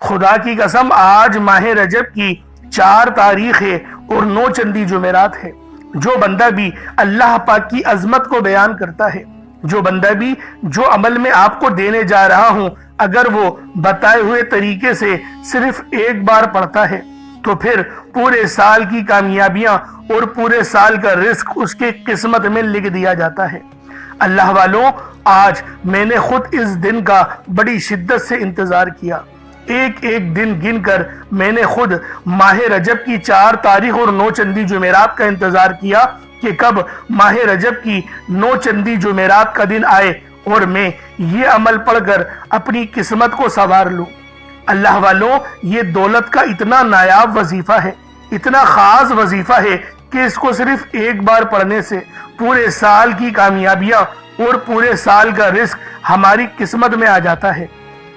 خدا کی قسم آج ماہ رجب کی 4 تاریخ ہے اور 9 چندی جمعرات ہے۔ جو بندہ بھی اللہ پاک کی عظمت کو بیان کرتا ہے، جو بندہ بھی جو عمل میں آپ کو دینے جا رہا ہوں اگر وہ بتائے ہوئے طریقے سے صرف ایک بار پڑھتا ہے تو پھر پورے سال کی کامیابیاں اور پورے سال کا رزق اس کے قسمت میں لکھ دیا جاتا ہے۔ اللہ والوں، آج میں نے خود اس دن کا بڑی شدت سے انتظار کیا۔ ایک ایک دن گن کر میں نے خود ماہ رجب کی 4 تاریخ اور 9 چندی جمعرات کا انتظار کیا کہ کب ماہ رجب کی 9 چندی جمعرات کا دن آئے اور میں یہ عمل پڑھ کر اپنی قسمت کو سنوار لوں۔ اللہ والوں، یہ دولت کا اتنا نایاب وظیفہ ہے، اتنا خاص وظیفہ ہے کہ اس کو صرف ایک بار پڑھنے سے پورے سال کی کامیابیاں اور پورے سال کا رزق ہماری قسمت میں آ جاتا ہے۔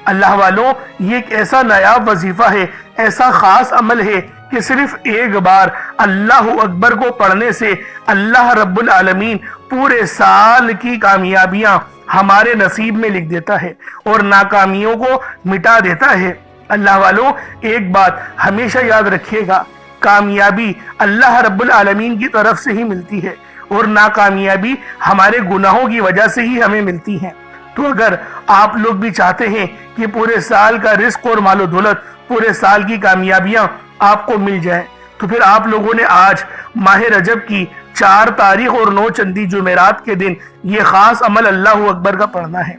اللہ والوں، یہ ایک ایسا نایاب وظیفہ ہے، ایسا خاص عمل ہے کہ صرف ایک بار اللہ اکبر کو پڑھنے سے اللہ رب العالمین پورے سال کی کامیابیاں ہمارے نصیب میں لکھ دیتا ہے اور ناکامیوں کو مٹا دیتا ہے۔ اللہ والوں، ایک بات ہمیشہ یاد رکھیے گا، کامیابی اللہ رب العالمین کی طرف سے ہی ملتی ہے اور ناکامیابی ہمارے گناہوں کی وجہ سے ہی ہمیں ملتی ہے۔ تو اگر آپ لوگ بھی چاہتے ہیں کہ پورے سال کا رزق اور مال و دولت، پورے سال کی کامیابیاں آپ کو مل جائیں تو پھر آپ لوگوں نے آج ماہ رجب کی 4 تاریخ اور 9 چندی جمعرات کے دن یہ خاص عمل اللہ اکبر کا پڑھنا ہے۔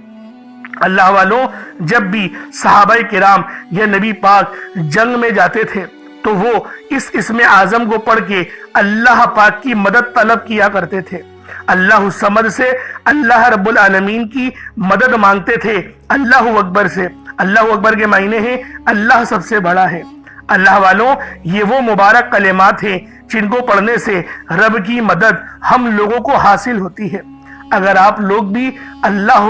اللہ والوں، جب بھی صحابہ کرام یا نبی پاک جنگ میں جاتے تھے تو وہ اس اسم اعظم کو پڑھ کے اللہ پاک کی مدد طلب کیا کرتے تھے۔ اللہ الصمد سے اللہ رب العالمین کی مدد مانگتے تھے اللہ اکبر سے۔ اللہ اکبر کے معنی ہیں اللہ سب سے بڑا ہے۔ اللہ والوں، یہ وہ مبارک کلمات ہیں جن کو پڑھنے سے رب کی مدد ہم لوگوں کو حاصل ہوتی ہے۔ اگر آپ لوگ بھی اللہ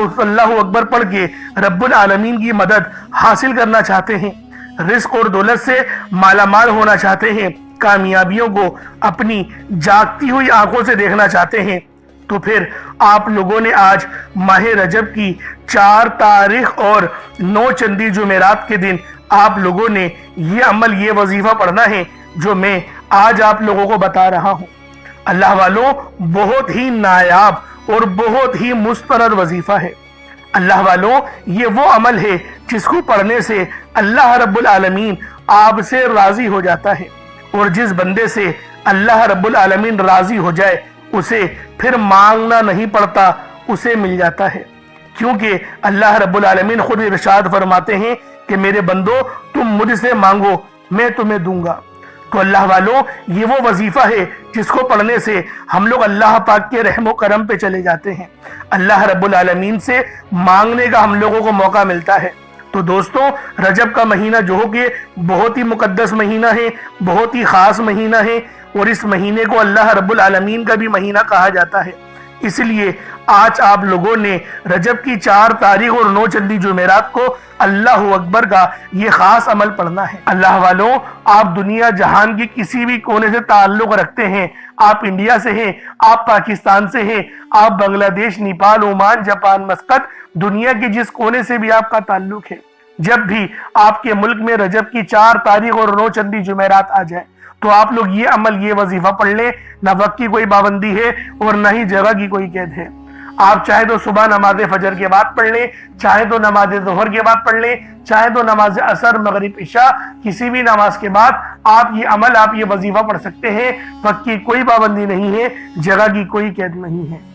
اکبر پڑھ کے رب العالمین کی مدد حاصل کرنا چاہتے ہیں، رزق اور دولت سے مالا مال ہونا چاہتے ہیں، کامیابیوں کو اپنی جاگتی ہوئی آنکھوں سے دیکھنا چاہتے ہیں، تو پھر آپ لوگوں نے آج ماہ رجب کی 4 تاریخ اور 9 چندی جمعرات کے دن آپ لوگوں نے یہ عمل، یہ وظیفہ پڑھنا ہے جو میں آج آپ لوگوں کو بتا رہا ہوں۔ اللہ والوں، بہت ہی نایاب اور بہت ہی مستند وظیفہ ہے۔ اللہ والوں، یہ وہ عمل ہے جس کو پڑھنے سے اللہ رب العالمین آپ سے راضی ہو جاتا ہے، اور جس بندے سے اللہ رب العالمین راضی ہو جائے اسے پھر مانگنا نہیں پڑتا، اسے مل جاتا ہے، کیونکہ اللہ رب العالمین خود ارشاد فرماتے ہیں کہ میرے بندو، تم مجھ سے مانگو میں تمہیں دوں گا۔ تو اللہ والوں، یہ وہ وظیفہ ہے جس کو پڑھنے سے ہم لوگ اللہ پاک کے رحم و کرم پہ چلے جاتے ہیں، اللہ رب العالمین سے مانگنے کا ہم لوگوں کو موقع ملتا ہے۔ تو دوستوں، رجب کا مہینہ جو ہو کہ بہت ہی مقدس مہینہ ہے، بہت ہی خاص مہینہ ہے، اور اس مہینے کو اللہ رب العالمین کا بھی مہینہ کہا جاتا ہے۔ اس لیے آج آپ لوگوں نے رجب کی 4 تاریخ اور 9 چندی جمعرات کو اللہ اکبر کا یہ خاص عمل پڑھنا ہے۔ اللہ والوں، آپ دنیا جہان کی کسی بھی کونے سے تعلق رکھتے ہیں، آپ انڈیا سے ہیں، آپ پاکستان سے ہیں، آپ بنگلہ دیش، نیپال، عمان، جاپان، مسقط، دنیا کے جس کونے سے بھی آپ کا تعلق ہے، جب بھی آپ کے ملک میں رجب کی 4 تاریخ اور 9 چندی جمعرات آ جائے تو آپ لوگ یہ عمل، یہ وظیفہ پڑھ لیں۔ نہ وقت کی کوئی پابندی ہے اور نہ ہی جگہ کی کوئی قید ہے۔ آپ چاہے تو صبح نماز فجر کے بعد پڑھ لیں، چاہے تو نماز ظہر کے بعد پڑھ لیں، چاہے تو نماز عصر، مغرب، عشاء، کسی بھی نماز کے بعد آپ یہ عمل، آپ یہ وظیفہ پڑھ سکتے ہیں۔ وقت کی کوئی پابندی نہیں ہے، جگہ کی کوئی قید نہیں ہے۔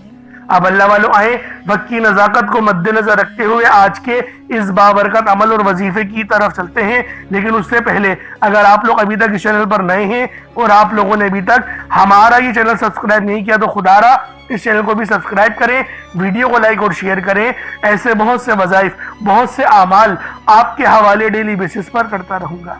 اب اللہ والوں، آئیں وقت کی نزاکت کو مد نظر رکھتے ہوئے آج کے اس بابرکت عمل اور وظیفے کی طرف چلتے ہیں۔ لیکن اس سے پہلے اگر آپ لوگ ابھی تک اس چینل پر نئے ہیں اور آپ لوگوں نے ابھی تک ہمارا یہ چینل سبسکرائب نہیں کیا تو خدا را اس چینل کو بھی سبسکرائب کریں، ویڈیو کو لائک اور شیئر کریں۔ ایسے بہت سے وظائف، بہت سے اعمال آپ کے حوالے ڈیلی بیسس پر کرتا رہوں گا۔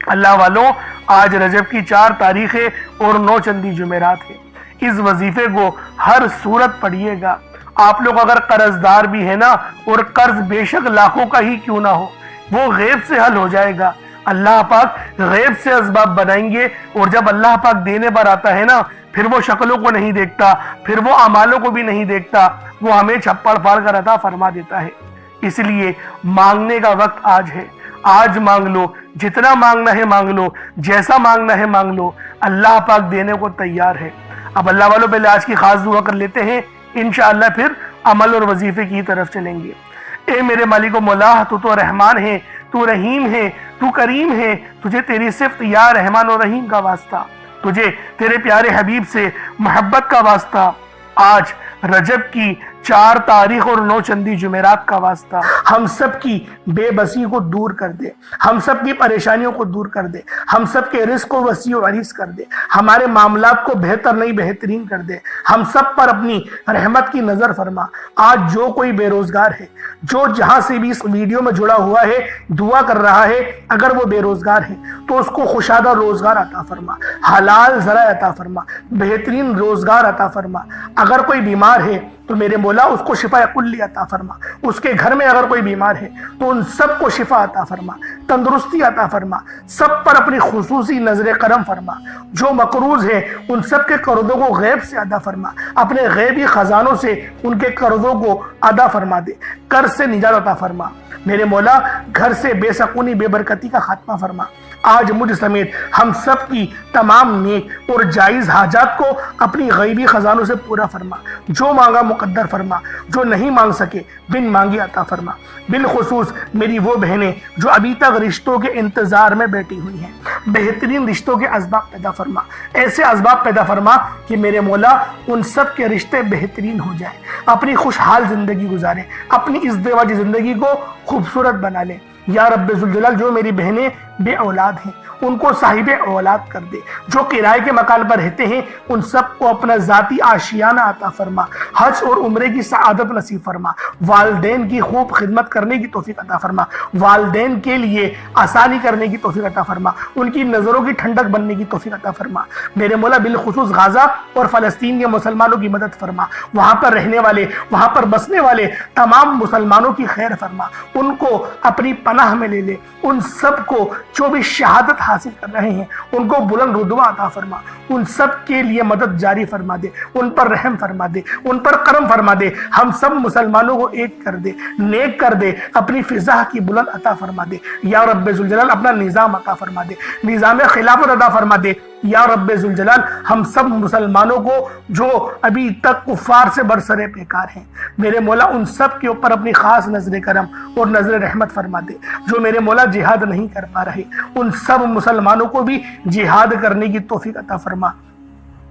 اللہ والوں، آج رجب کی 4 تاریخیں اور 9 چندی جمعرات ہے۔ اس وظیفے کو ہر صورت پڑھیے گا۔ آپ لوگ اگر قرض دار بھی ہیں نا، اور قرض بے شک لاکھوں کا ہی کیوں نہ ہو، وہ غیب سے حل ہو جائے گا۔ اللہ پاک غیب سے اسباب بنائیں گے، اور جب اللہ پاک دینے پر آتا ہے نا، پھر وہ شکلوں کو نہیں دیکھتا، پھر وہ اعمالوں کو بھی نہیں دیکھتا، وہ ہمیں چھپڑ پھاڑ کر عطا فرما دیتا ہے۔ اس لیے مانگنے کا وقت آج ہے۔ آج مانگ لو، جتنا مانگنا ہے مانگ لو، جیسا مانگنا ہے مانگ لو، اللہ پاک دینے کو تیار ہے۔ اب اللہ والوں پہلے آج کی خاص دعا کر لیتے ہیں، انشاءاللہ پھر عمل اور وظیفے کی طرف چلیں گے۔ اے میرے مالک و مولا، تو رحمان ہے، تو رحیم ہے، تو کریم ہے، تجھے تیری صفت یا رحمان و رحیم کا واسطہ، تجھے تیرے پیارے حبیب سے محبت کا واسطہ، آج رجب کی 4 تاریخ اور 9 چندی جمعرات کا واسطہ، ہم سب کی بے بسی کو دور کر دے، ہم سب کی پریشانیوں کو دور کر دے، ہم سب کے رزق کو وسیع و عریض کر دے، ہمارے معاملات کو بہتر نہیں بہترین کر دے، ہم سب پر اپنی رحمت کی نظر فرما۔ آج جو کوئی بے روزگار ہے، جو جہاں سے بھی اس ویڈیو میں جڑا ہوا ہے، دعا کر رہا ہے، اگر وہ بے روزگار ہے تو اس کو خوشادہ روزگار عطا فرما، حلال ذرائع عطا فرما، بہترین روزگار عطا فرما۔ اگر کوئی بیمار ہے تو میرے مولا اس کو شفا کلی عطا فرما، اس کے گھر میں اگر کوئی بیمار ہے تو ان سب کو شفا عطا فرما، تندرستی عطا فرما، سب پر اپنی خصوصی نظر کرم فرما۔ جو مقروض ہے ان سب کے قرضوں کو غیب سے ادا فرما، اپنے غیبی خزانوں سے ان کے قرضوں کو ادا فرما دے، قرض سے نجات عطا فرما۔ میرے مولا گھر سے بے سکونی بے برکتی کا خاتمہ فرما۔ آج مجھ سمیت ہم سب کی تمام نیک اور جائز حاجات کو اپنی غیبی خزانوں سے پورا فرما، جو مانگا مقدر فرما، جو نہیں مانگ سکے بن مانگی عطا فرما۔ بالخصوص میری وہ بہنیں جو ابھی تک رشتوں کے انتظار میں بیٹھی ہوئی ہیں، بہترین رشتوں کے اسباب پیدا فرما، ایسے اسباب پیدا فرما کہ میرے مولا ان سب کے رشتے بہترین ہو جائیں، اپنی خوشحال زندگی گزاریں، اپنی ازدواجی زندگی کو خوبصورت بنا لیں۔ یا رب ذوالجلال، جو میری بہنیں بے اولاد ہیں ان کو صاحب اولاد کر دے، جو کرائے کے مکان پر رہتے ہیں ان سب کو اپنا ذاتی آشیانہ عطا فرما، حج اور عمرے کی سعادت نصیب فرما، والدین کی خوب خدمت کرنے کی توفیق عطا فرما، والدین کے لیے آسانی کرنے کی توفیق عطا فرما، ان کی نظروں کی ٹھنڈک بننے کی توفیق عطا فرما۔ میرے مولا بالخصوص غزہ اور فلسطین کے مسلمانوں کی مدد فرما، وہاں پر رہنے والے، وہاں پر بسنے والے تمام مسلمانوں کی خیر فرما، ان کو اپنی پناہ میں لے لے، ان سب کو جو بھی شہادت حاصل کر رہے ہیں ان کو بلند رتبہ عطا فرما، ان سب کے لیے مدد جاری فرما دے، ان پر رحم فرما دے، ان پر کرم فرما دے، ہم سب مسلمانوں کو ایک کر دے، نیک کر دے، اپنی فضا کی بلند عطا فرما دے۔ یا رب ذوالجلال اپنا نظام عطا فرما دے، نظام خلافت عطا فرما دے۔ یا رب ذوالجلال ہم سب مسلمانوں کو جو ابھی تک کفار سے برسرے پیکار ہیں، میرے مولا ان سب کے اوپر اپنی خاص نظر کرم اور نظر رحمت فرما دے۔ جو میرے مولا جہاد نہیں کر پا رہے ان سب مسلمانوں کو بھی جہاد کرنے کی توفیق عطا فرما،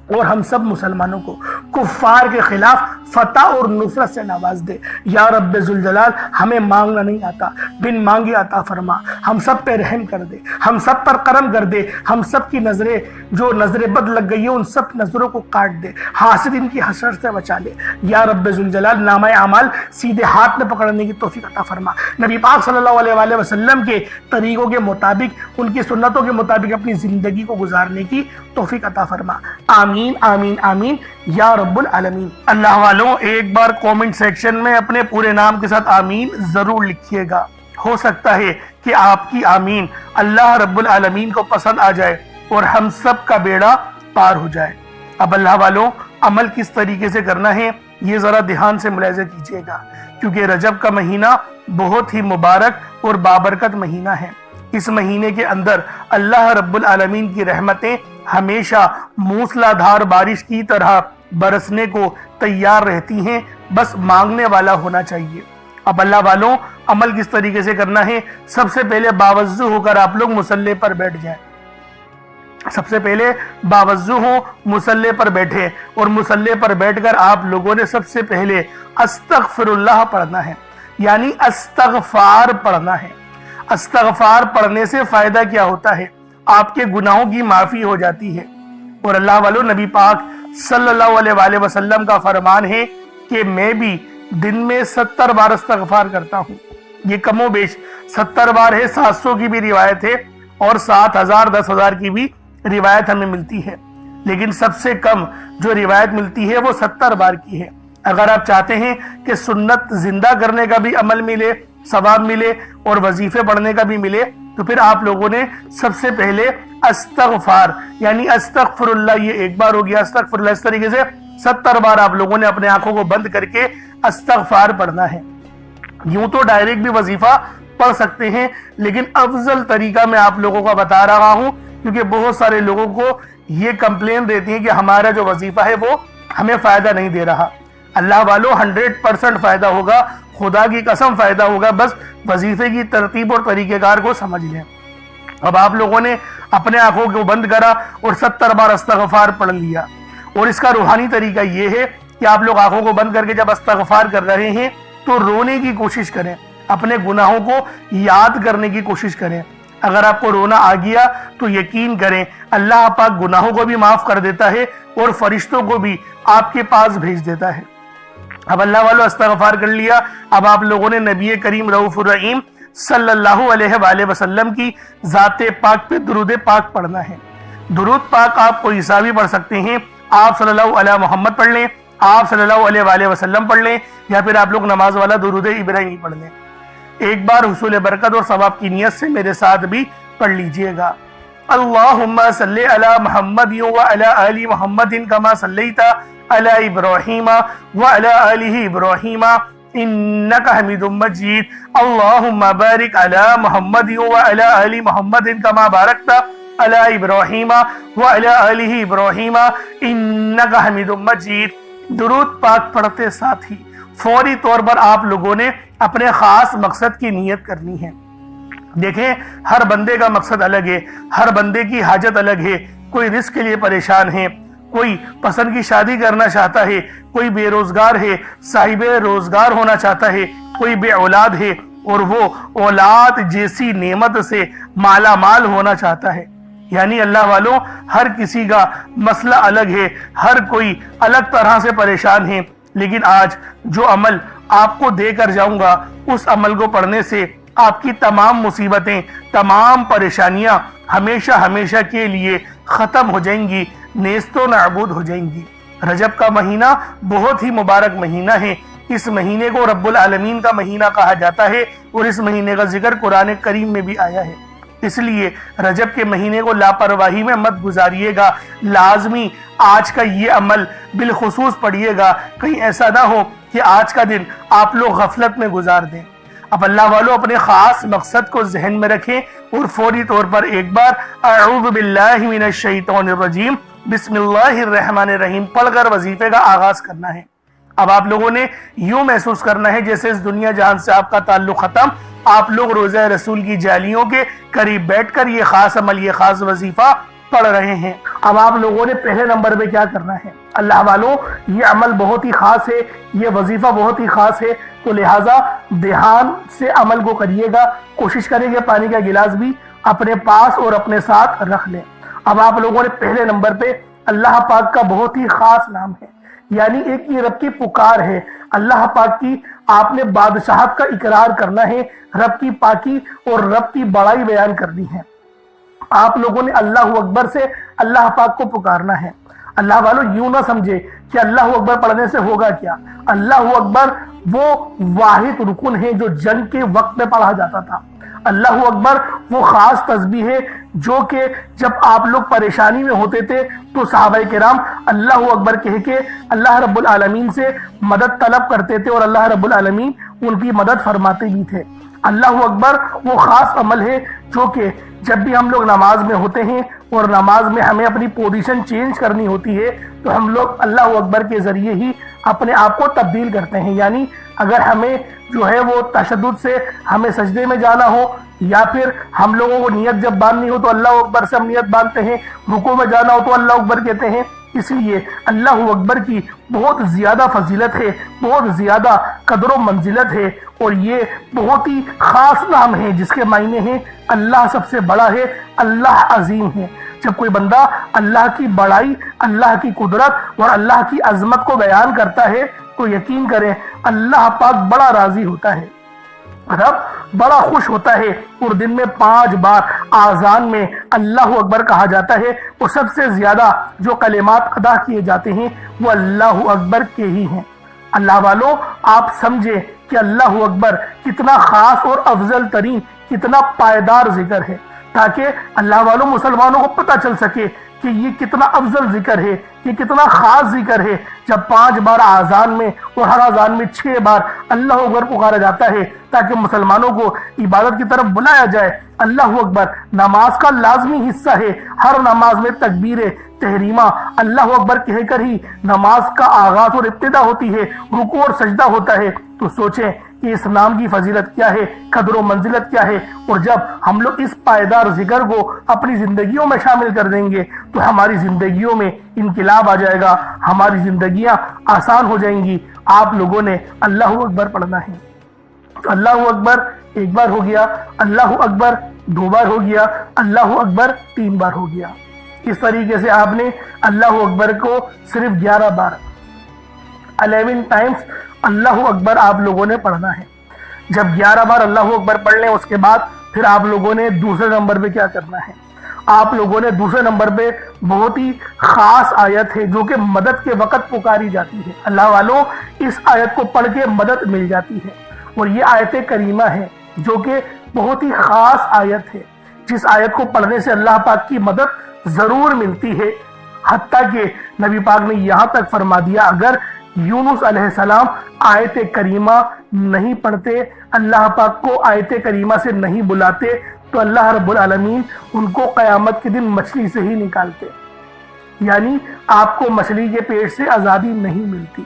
اور ہم سب مسلمانوں کو کفار کے خلاف فتح اور نصرت سے نواز دے۔ یا رب ذوالجلال ہمیں مانگنا نہیں آتا، بن مانگے عطا فرما، ہم سب پہ رحم کر دے، ہم سب پر کرم کر دے، ہم سب کی نظریں جو نظر بد لگ گئی ہے ان سب نظروں کو کاٹ دے، حاسدین کی حسرت سے بچا لے۔ یا رب ذوالجلال نامہ اعمال سیدھے ہاتھ میں پکڑنے کی توفیق عطا فرما، نبی پاک صلی اللہ علیہ وآلہ وسلم کے طریقوں کے مطابق، ان کی سنتوں کے مطابق اپنی زندگی کو گزارنے کی توفیق عطا فرما۔ آمین آمین آمین یا رب العالمین۔ اللہ والوں ایک بار کومنٹ سیکشن میں اپنے پورے نام کے ساتھ آمین ضرور لکھیے گا، ہو سکتا ہے کہ آپ کی آمین اللہ رب العالمین کو پسند آ جائے اور ہم سب کا بیڑا پار ہو جائے۔ اب اللہ والوں عمل کس طریقے سے کرنا ہے یہ ذرا دھیان سے ملاحظہ کیجیے گا، کیونکہ رجب کا مہینہ بہت ہی مبارک اور بابرکت مہینہ ہے۔ اس مہینے کے اندر اللہ رب العالمین کی رحمتیں ہمیشہ موسلا دھار بارش کی طرح برسنے کو تیار رہتی ہیں، بس مانگنے والا ہونا چاہیے۔ اب اللہ والوں عمل کس طریقے سے کرنا ہے؟ سب سے پہلے باوضو ہو کر آپ لوگ مصلی پر بیٹھ جائیں، سب سے پہلے باوضو ہو مصلی پر بیٹھے، اور مصلی پر بیٹھ کر آپ لوگوں نے سب سے پہلے استغفر اللہ پڑھنا ہے، یعنی استغفار پڑھنا ہے۔ استغفار پڑھنے سے فائدہ کیا ہوتا ہے؟ آپ کے گناہوں کی معافی ہو جاتی ہے، اور اللہ والوں نبی پاک صلی اللہ علیہ وآلہ وسلم کا فرمان ہے کہ میں بھی دن میں 70 بار استغفار کرتا ہوں۔ یہ کم و بیش 70 بار ہے، 700 کی بھی روایت ہے اور 7000 10,000 کی بھی روایت ہمیں ملتی ہے، لیکن سب سے کم جو روایت ملتی ہے وہ 70 بار کی ہے۔ اگر آپ چاہتے ہیں کہ سنت زندہ کرنے کا بھی عمل ملے، ثواب ملے اور وظیفے پڑھنے کا بھی ملے، تو پھر آپ لوگوں نے سب سے پہلے استغفار یعنی استغفر اللہ، یہ ایک بار ہو گیا استغفر اللہ، اس طریقے سے 70 بار آپ لوگوں نے اپنے آنکھوں کو بند کر کے استغفار پڑھنا ہے۔ یوں تو ڈائریکٹ بھی وظیفہ پڑھ سکتے ہیں، لیکن افضل طریقہ میں آپ لوگوں کو بتا رہا ہوں، کیونکہ بہت سارے لوگوں کو یہ کمپلین رہتی ہے کہ ہمارا جو وظیفہ ہے وہ ہمیں فائدہ نہیں دے رہا۔ اللہ والوں 100% فائدہ ہوگا، خدا کی قسم فائدہ ہوگا، بس وظیفے کی ترتیب اور طریقہ کار کو سمجھ لیں۔ اب آپ لوگوں نے اپنے آنکھوں کو بند کرا اور 70 بار استغفار پڑھ لیا، اور اس کا روحانی طریقہ یہ ہے کہ آپ لوگ آنکھوں کو بند کر کے جب استغفار کر رہے ہیں تو رونے کی کوشش کریں، اپنے گناہوں کو یاد کرنے کی کوشش کریں۔ اگر آپ کو رونا آ گیا تو یقین کریں اللہ پاک گناہوں کو بھی معاف کر دیتا ہے اور فرشتوں کو بھی آپ کے پاس بھیج دیتا ہے۔ اب اللہ والوں استغفار کر لیا، اب آپ لوگوں نے نبی کریم رؤوف الرحیم صلی اللہ علیہ وآلہ وسلم کی ذات پاک پہ درود پاک پڑھنا ہے۔ درود پاک آپ کوئی سا بھی پڑھ سکتے ہیں، آپ صلی اللہ علیہ محمد پڑھ لیں، آپ صلی اللہ علیہ وآلہ وسلم پڑھ لیں، یا پھر آپ لوگ نماز والا درود ابراہیمی پڑھ لیں۔ ایک بار حصول برکت اور ثواب کی نیت سے میرے ساتھ بھی پڑھ لیجئے گا۔ اللہم صلی علی محمد وعلی آل محمد کما صلیت علی ابراہیم وعلی آل ابراہیم انک حمید مجید۔ اللہم بارک علی محمد وعلی آل محمد کما بارکت علی ابراہیم وعلی آل ابراہیم انک حمید مجید۔ درود پاک پڑھتے ساتھ ہی فوری طور پر آپ لوگوں نے اپنے خاص مقصد کی نیت کرنی ہے۔ دیکھیں ہر بندے کا مقصد الگ ہے، ہر بندے کی حاجت الگ ہے، کوئی رزق کے لیے پریشان ہے، کوئی پسند کی شادی کرنا چاہتا ہے، کوئی بے روزگار ہے صاحب روزگار ہونا چاہتا ہے، کوئی بے اولاد ہے اور وہ اولاد جیسی نعمت سے مالا مال ہونا چاہتا ہے۔ یعنی اللہ والوں ہر کسی کا مسئلہ الگ ہے، ہر کوئی الگ طرح سے پریشان ہے، لیکن آج جو عمل آپ کو دے کر جاؤں گا اس عمل کو پڑھنے سے آپ کی تمام مصیبتیں، تمام پریشانیاں ہمیشہ ہمیشہ کے لیے ختم ہو جائیں گی، نیست و نابود ہو جائیں گی۔ رجب کا مہینہ بہت ہی مبارک مہینہ ہے، اس مہینے کو رب العالمین کا مہینہ کہا جاتا ہے اور اس مہینے کا ذکر قرآن کریم میں بھی آیا ہے۔ اس لیے رجب کے مہینے کو لاپرواہی میں مت گزاریے گا، لازمی آج کا یہ عمل بالخصوص پڑھیے گا، کہیں ایسا نہ ہو کہ آج کا دن آپ لوگ غفلت میں گزار دیں۔ اب اللہ والوں اپنے خاص مقصد کو ذہن میں رکھیں اور فوری طور پر ایک بار اعوذ باللہ من الشیطان الرجیم بسم اللہ الرحمن الرحیم پڑھ کر وظیفے کا آغاز کرنا ہے۔ اب آپ لوگوں نے یوں محسوس کرنا ہے جیسے اس دنیا جہان سے آپ کا تعلق ختم، آپ لوگ روزہ رسول کی جالیوں کے قریب بیٹھ کر یہ خاص عمل، یہ خاص وظیفہ پڑھ رہے ہیں۔ اب آپ لوگوں نے پہلے نمبر پہ کیا کرنا ہے؟ اللہ والوں یہ عمل بہت ہی خاص ہے، یہ وظیفہ بہت ہی خاص ہے، تو لہٰذا دھیان سے عمل کو کریے گا، کوشش کریں کہ پانی کا گلاس بھی اپنے پاس اور اپنے ساتھ رکھ لیں۔ اب آپ لوگوں نے پہلے نمبر پہ اللہ پاک کا بہت ہی خاص نام ہے، یعنی ایک یہ رب کی پکار ہے، اللہ پاک کی آپ نے بادشاہت کا اقرار کرنا ہے، رب کی پاکی اور رب کی بڑائی بیان کرنی ہے۔ آپ لوگوں نے اللہ اکبر سے اللہ پاک کو پکارنا ہے۔ اللہ والوں یوں نہ سمجھے کہ اللہ اکبر پڑھنے سے ہوگا کیا، اللہ اکبر وہ واحد رکن ہے جو جنگ کے وقت میں پڑھا جاتا تھا۔ اللہ اکبر وہ خاص تسبیح ہے جو کہ جب آپ لوگ پریشانی میں ہوتے تھے تو صحابہ کرام اللہ اکبر کہہ کے اللہ رب العالمین سے مدد طلب کرتے تھے اور اللہ رب العالمین ان کی مدد فرماتے بھی تھے۔ اللہ اکبر وہ خاص عمل ہے جو کہ جب بھی ہم لوگ نماز میں ہوتے ہیں اور نماز میں ہمیں اپنی پوزیشن چینج کرنی ہوتی ہے تو ہم لوگ اللہ اکبر کے ذریعے ہی اپنے آپ کو تبدیل کرتے ہیں۔ یعنی اگر ہمیں جو ہے وہ تشدد سے ہمیں سجدے میں جانا ہو یا پھر ہم لوگوں کو نیت جب باندھنی ہو تو اللہ اکبر سے ہم نیت باندھتے ہیں، رکوع میں جانا ہو تو اللہ اکبر کہتے ہیں۔ اس لیے اللہ اکبر کی بہت زیادہ فضیلت ہے، بہت زیادہ قدر و منزلت ہے اور یہ بہت ہی خاص نام ہے جس کے معنی ہیں اللہ سب سے بڑا ہے، اللہ عظیم ہے۔ جب کوئی بندہ اللہ کی بڑائی، اللہ کی قدرت اور اللہ کی عظمت کو بیان کرتا ہے تو یقین کریں اللہ پاک بڑا راضی ہوتا ہے، رب بڑا خوش ہوتا ہے اور دن میں 5 بار آذان میں اللہ اکبر کہا جاتا ہے اور سب سے زیادہ جو کلمات ادا کیے جاتے ہیں وہ اللہ اکبر کے ہی ہیں۔ اللہ والوں آپ سمجھیں کہ اللہ اکبر کتنا خاص اور افضل ترین، کتنا پائیدار ذکر ہے، تاکہ اللہ والوں مسلمانوں کو پتہ چل سکے کہ یہ کتنا افضل ذکر ہے، یہ کتنا خاص ذکر ہے جب 5 بار آذان میں اور ہر آذان میں 6 بار اللہ اکبر پکارا جاتا ہے تاکہ مسلمانوں کو عبادت کی طرف بلایا جائے۔ اللہ اکبر نماز کا لازمی حصہ ہے، ہر نماز میں تکبیر تحریمہ اللہ اکبر کہہ کر ہی نماز کا آغاز اور ابتدا ہوتی ہے، رکوع اور سجدہ ہوتا ہے۔ تو سوچیں کہ اس نام کی فضیلت کیا ہے، قدر و منزلت کیا ہے، اور جب ہم لوگ اس پائیدار ذکر کو اپنی زندگیوں میں شامل کر دیں گے تو ہماری زندگیوں میں انقلاب آ جائے گا، ہماری زندگیاں آسان ہو جائیں گی۔ آپ لوگوں نے اللہ اکبر پڑھنا ہے۔ اللہ اکبر 1 بار ہو گیا، اللہ اکبر 2 بار ہو گیا، اللہ اکبر 3 بار ہو گیا۔ اس طریقے سے آپ نے اللہ اکبر کو صرف 11 بار 11 ٹائمز اللہ اکبر آپ لوگوں نے پڑھنا ہے۔ جب 11 بار اللہ اکبر پڑھ لیں اس کے بعد پھر آپ لوگوں نے دوسرے نمبر پہ کیا کرنا ہے؟ آپ لوگوں نے دوسرے نمبر پہ بہت ہی خاص آیت ہے جو کہ مدد کے وقت پکاری جاتی ہے۔ اللہ والوں اس آیت کو پڑھ کے مدد مل جاتی ہے، اور یہ آیت کریمہ ہے جو کہ بہت ہی خاص آیت ہے، جس آیت کو پڑھنے سے اللہ پاک کی مدد ضرور ملتی ہے۔ حتیٰ کہ نبی پاک نے یہاں تک فرما دیا اگر یونس علیہ السلام آیت کریمہ نہیں پڑھتے، اللہ پاک کو آیت کریمہ سے نہیں بلاتے تو اللہ رب العالمین ان کو قیامت کے دن مچھلی سے ہی نکالتے، یعنی آپ کو مچھلی کے پیٹ سے آزادی نہیں ملتی۔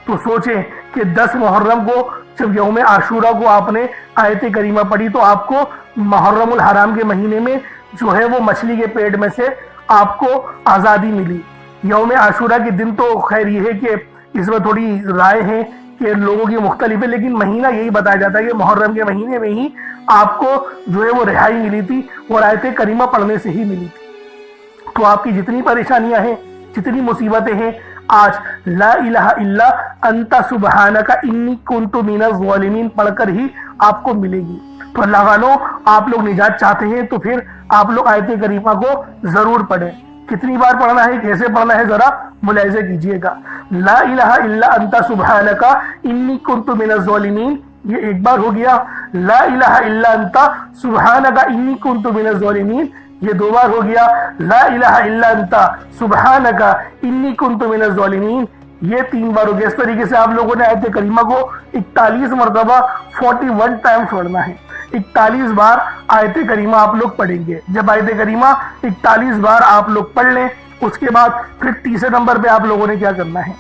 تو سوچیں کہ 10 محرم کو جب یوم عاشورہ کو آپ نے آیت کریمہ پڑھی تو آپ کو محرم الحرام کے مہینے میں جو ہے وہ مچھلی کے پیٹ میں سے آپ کو آزادی ملی۔ یوم عاشورہ کے دن تو خیر یہ ہے کہ اس میں تھوڑی رائے ہیں کہ لوگوں کی مختلف ہے، لیکن مہینہ یہی بتایا جاتا ہے کہ محرم کے مہینے میں ہی آپ کو جو ہے وہ رہائی ملی تھی اور آیت کریمہ پڑھنے سے ہی ملی تھی۔ تو آپ کی جتنی پریشانیاں ہیں، جتنی مصیبتیں ہیں، آج لا الہ الا انت سبحانک انی کنت من الظالمین پڑھ کر ہی آپ کو ملے گی۔ تو اللہ والوں آپ لوگ نجات چاہتے ہیں تو پھر آپ لوگ آیت کریمہ کو ضرور پڑھیں۔ کتنی بار پڑھنا ہے، کیسے پڑھنا ہے، ذرا ملاحظہ کیجئے گا۔ لا الہ الا انت سبحانک انی کنت من الظالمین یہ 1 بار ہو گیا، لا الہ الا انت سبحانک انی کنت من الظالمین یہ 2 بار ہو گیا، لا الہ الا انت سبحانک انی کنت من الظالمین یہ 3 بار ہو گیا۔ اس طریقے سے آپ لوگوں نے آیت کریمہ کو 41 مرتبہ 41 ٹائمز پڑھنا ہے۔ 41 بار آیت کریمہ آپ لوگ پڑھیں گے۔ جب آیت کریمہ 41 بار آپ لوگ پڑھ لیں اس کے بعد پھر تیسرے نمبر پہ آپ لوگوں نے کیا کرنا ہے؟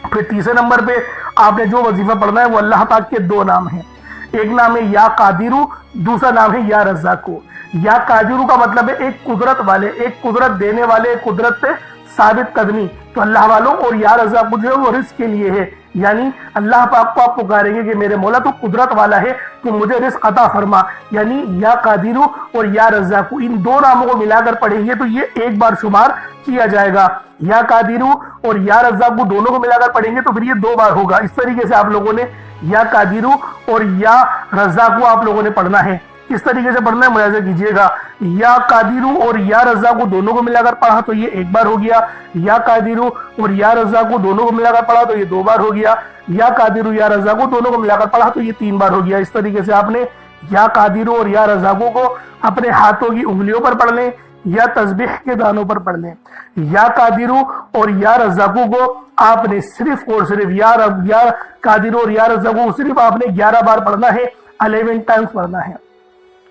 پھر تیسرے نمبر پہ آپ نے جو وظیفہ پڑھنا ہے وہ اللہ پاک کے 2 نام ہیں، ایک نام ہے یا قادرو، دوسرا نام ہے یا رزاقو۔ یا قادرو کا مطلب ہے ایک قدرت والے، ایک قدرت دینے والے، ایک قدرت پہ ثابت قدمی۔ تو اللہ والوں اور یا رزاقو جو ہے وہ رزق کے لیے ہے، یعنی اللہ پاک کو آپ پکاریں گے کہ میرے مولا تو قدرت والا ہے تو مجھے رزق عطا فرما، یعنی یا قادرو اور یا رزاقو ان 2 ناموں کو ملا کر پڑھیں گے تو یہ 1 بار شمار کیا جائے گا۔ یا قادرو اور یا رزاقو دونوں کو ملا کر پڑھیں گے تو پھر یہ 2 بار ہوگا۔ اس طریقے سے آپ لوگوں نے یا قادرو اور یا رزاقو آپ لوگوں نے پڑھنا ہے۔ کس طریقے سے پڑھنا ہے ملاحظہ کیجئے گا۔ یا قادرو اور یا رزاقو دونوں کو ملا کر پڑھا تو یہ 1 بار ہو گیا، یا قادرو اور یا رزاقو دونوں کو ملا کر پڑھا تو یہ 2 بار ہو گیا، یا قادرو یا رزاقو دونوں کو ملا کر پڑھا تو یہ 3 بار ہو گیا۔ اس طریقے سے آپ نے یا قادرو اور یا رزاقو کو اپنے ہاتھوں کی انگلیوں پر پڑھ لیں یا تسبیح کے دانوں پر پڑھ لیں۔ یا قادرو اور یا رزاقو کو آپ نے صرف اور صرف یا قادرو اور یا رزاقو کو صرف آپ نے 11 بار پڑھنا ہے، 11 ٹائمز پڑھنا ہے۔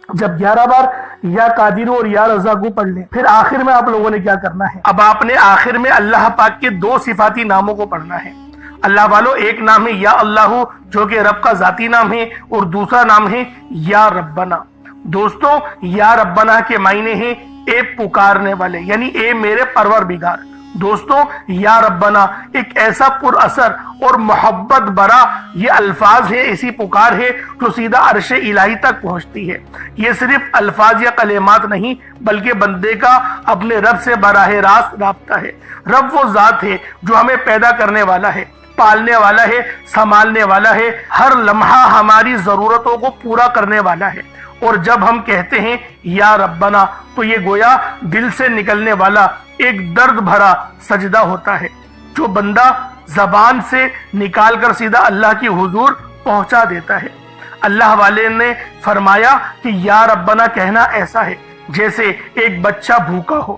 جب 11 بار یا قادرو اور یا رزاقو پڑھ لیں پھر آخر میں آپ لوگوں نے کیا کرنا ہے؟ اب آپ نے آخر میں اللہ پاک کے 2 صفاتی ناموں کو پڑھنا ہے۔ اللہ والو ایک نام ہے یا اللہ جو کہ رب کا ذاتی نام ہے اور دوسرا نام ہے یا ربنا۔ دوستوں یا ربنا کے معنی ہیں اے پکارنے والے، یعنی اے میرے پروردگار۔ دوستوں یا ربنا ایک ایسا پر اثر اور محبت برا یہ الفاظ ہے، ایسی پکار ہے جو سیدھا عرش الہی تک پہنچتی ہے۔ یہ صرف الفاظ یا کلمات نہیں بلکہ بندے کا اپنے رب سے براہ راست رابطہ ہے۔ رب وہ ذات ہے جو ہمیں پیدا کرنے والا ہے، پالنے والا ہے، سنبھالنے والا ہے، ہر لمحہ ہماری ضرورتوں کو پورا کرنے والا ہے۔ اور جب ہم کہتے ہیں یا ربنا تو یہ گویا دل سے نکلنے والا ایک درد بھرا سجدہ ہوتا ہے جو بندہ زبان سے نکال کر سیدھا اللہ کی حضور پہنچا دیتا ہے۔ اللہ والے نے فرمایا کہ یا ربنا کہنا ایسا ہے جیسے ایک بچہ بھوکا ہو،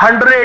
100